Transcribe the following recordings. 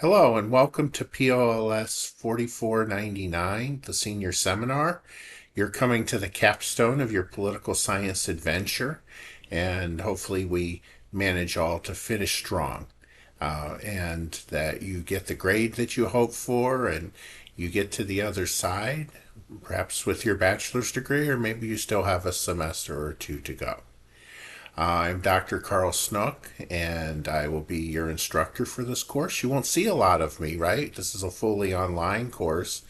Hello and welcome to POLS 4499, the senior seminar. You're coming to the capstone of your political science adventure, and hopefully we manage all to finish strong, and that you get the grade that you hope for, and you get to the other side, perhaps with your bachelor's degree, or maybe you still have a semester or two to go. I'm Dr. Carl Snook, and I will be your instructor for this course. You won't see a lot of me, right? This is a fully online course,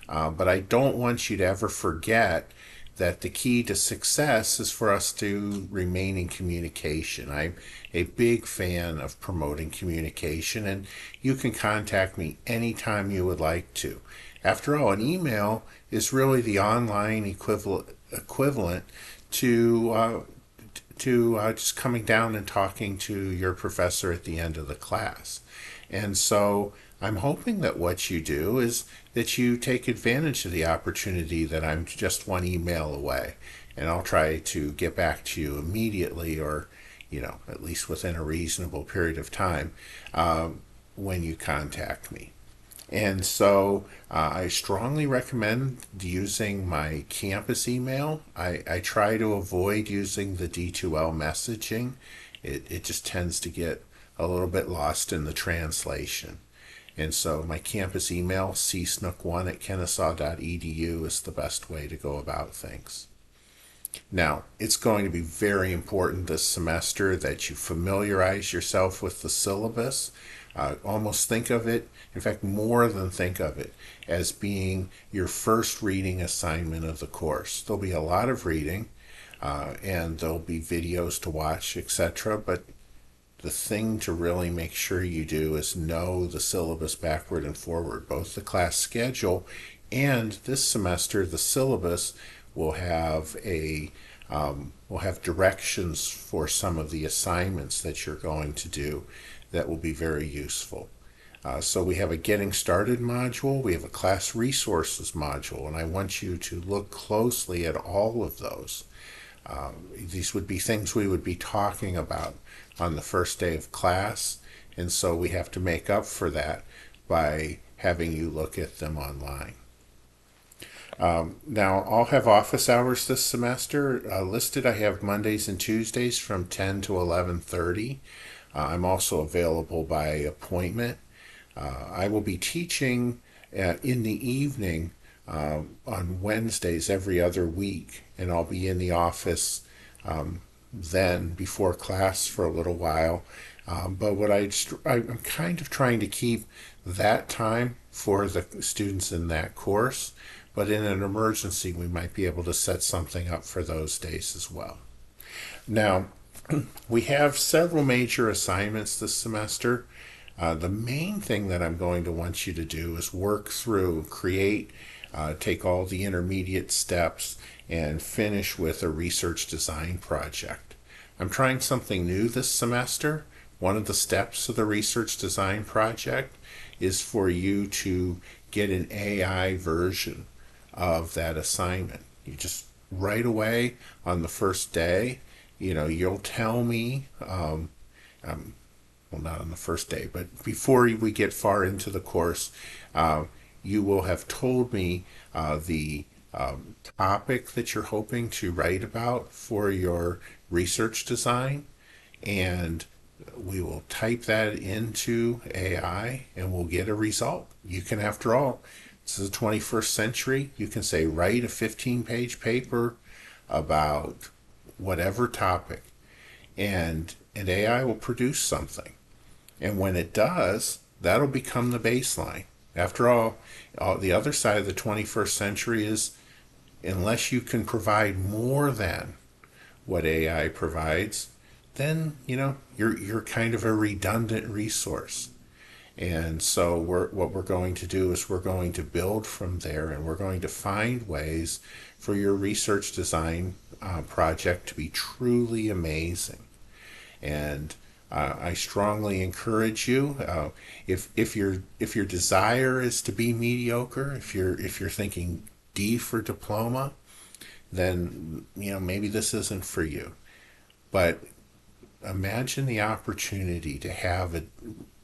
but I don't want you to ever forget that the key to success is for us to remain in communication. I'm a big fan of promoting communication, and you can contact me anytime you would like to. After all, an email is really the online equivalent to just coming down and talking to your professor at the end of the class. And so I'm hoping that what you do is that you take advantage of the opportunity that I'm just one email away. And I'll try to get back to you immediately or, at least within a reasonable period of time when you contact me. And so I strongly recommend using my campus email. I try to avoid using the D2L messaging. It just tends to get a little bit lost in the translation. And so my campus email, csnook1@kennesaw.edu, is the best way to go about things. Now, it's going to be very important this semester that you familiarize yourself with the syllabus. Almost think of it, in fact, more than think of it, as being your first reading assignment of the course. There'll be a lot of reading, and there'll be videos to watch, etc. But the thing to really make sure you do is know the syllabus backward and forward, both the class schedule and this semester the syllabus will have directions for some of the assignments that you're going to do that will be very useful. So we have a getting started module, we have a class resources module, and I want you to look closely at all of those. These would be things we would be talking about on the first day of class, and so we have to make up for that by having you look at them online. Now, I'll have office hours this semester. Listed, I have Mondays and Tuesdays from 10 to 11:30. I'm also available by appointment. I will be teaching in the evening on Wednesdays every other week, and I'll be in the office then before class for a little while. But I'm kind of trying to keep that time for the students in that course, but in an emergency, we might be able to set something up for those days as well. Now, we have several major assignments this semester. The main thing that I'm going to want you to do is work through, take all the intermediate steps, and finish with a research design project. I'm trying something new this semester. One of the steps of the research design project is for you to get an AI version of that assignment. You just right away on the first day, you'll tell me, well, not on the first day, but before we get far into the course, you will have told me the topic that you're hoping to write about for your research design, and we will type that into AI and we'll get a result. You can, after all, this is the 21st century, you can say, write a 15-page paper about whatever topic, and AI will produce something. And when it does, that'll become the baseline. After all, the other side of the 21st century is unless you can provide more than what AI provides, then you're kind of a redundant resource. And so what we're going to do is we're going to build from there, and we're going to find ways for your research design project to be truly amazing. And I strongly encourage you, if your desire is to be mediocre, if you're thinking D for diploma, then maybe this isn't for you. But imagine the opportunity to have a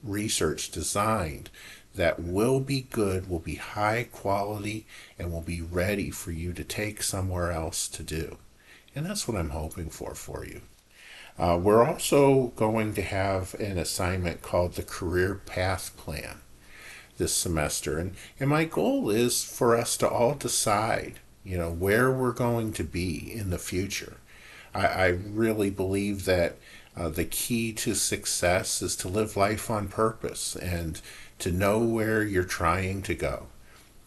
research designed that will be good, will be high quality, and will be ready for you to take somewhere else to do. And that's what I'm hoping for you. We're also going to have an assignment called the Career Path Plan this semester. And my goal is for us to all decide, where we're going to be in the future. I really believe that the key to success is to live life on purpose and to know where you're trying to go.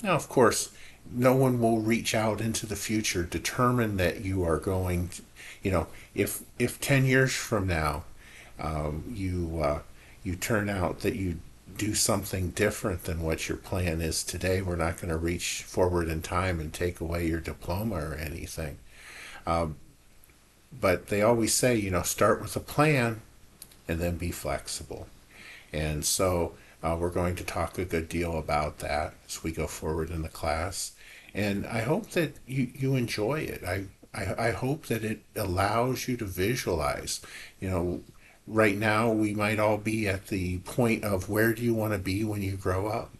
Now, of course, no one will reach out into the future, determine that you are going to, if 10 years from now you turn out that you do something different than what your plan is today, we're not going to reach forward in time and take away your diploma or anything. But they always say, start with a plan and then be flexible. And so we're going to talk a good deal about that as we go forward in the class. And I hope that you enjoy it. I hope that it allows you to visualize. Right now we might all be at the point of where do you want to be when you grow up?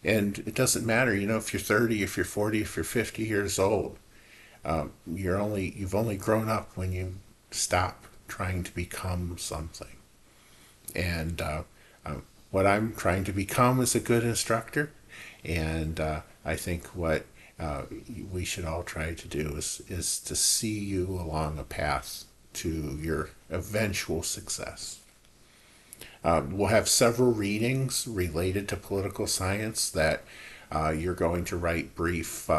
And it doesn't matter, if you're 30, if you're 40, if you're 50 years old. You've only grown up when you stop trying to become something. And what I'm trying to become is a good instructor. And I think what we should all try to do is to see you along a path to your eventual success. We'll have several readings related to political science that you're going to write brief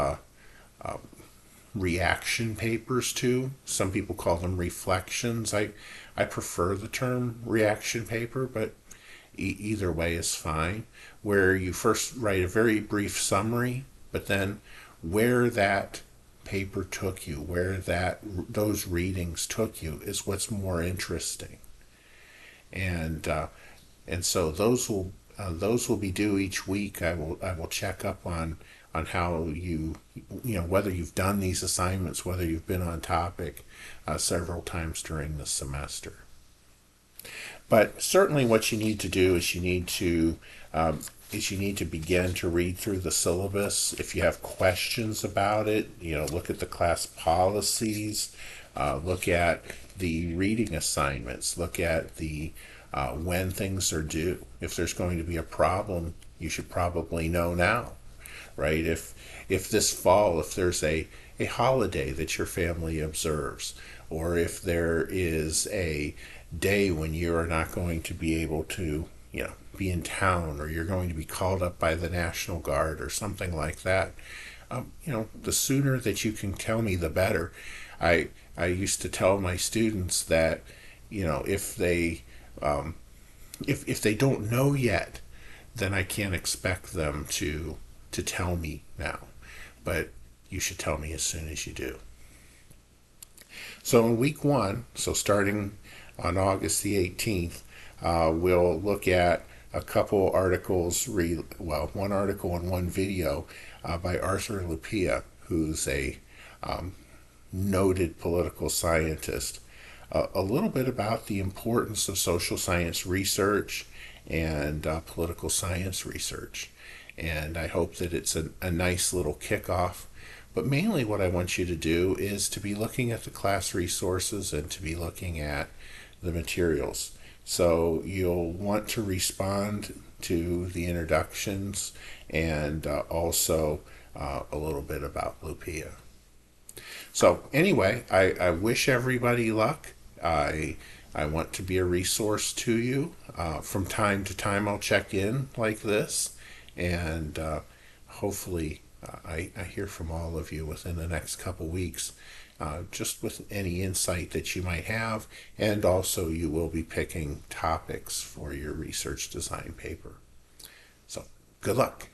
reaction papers to. Some people call them reflections. I prefer the term reaction paper, but either way is fine, where you first write a very brief summary, but then where that paper took you, where those readings took you is what's more interesting. And so those will be due each week. I will check up on how whether you've done these assignments, whether you've been on topic several times during the semester. But certainly what you need to do is you need to begin to read through the syllabus. If you have questions about it, look at the class policies, look at the reading assignments, look at the when things are due. If there's going to be a problem, you should probably know now, right? If this fall, if there's a holiday that your family observes, or if there is a day when you are not going to be able to, be in town, or you're going to be called up by the National Guard or something like that, the sooner that you can tell me, the better. I used to tell my students that, if they don't know yet, then I can't expect them to tell me now. But you should tell me as soon as you do. So in week 1, so starting on August the 18th, we'll look at a couple articles, one article and one video by Arthur Lupia, who's a noted political scientist. A little bit about the importance of social science research and political science research. And I hope that it's a nice little kickoff. But mainly what I want you to do is to be looking at the class resources and to be looking at the materials. So you'll want to respond to the introductions and also a little bit about Lupia. So anyway, I wish everybody luck. I want to be a resource to you. From time to time I'll check in like this, and hopefully I hear from all of you within the next couple weeks, just with any insight that you might have, and also you will be picking topics for your research design paper. So good luck.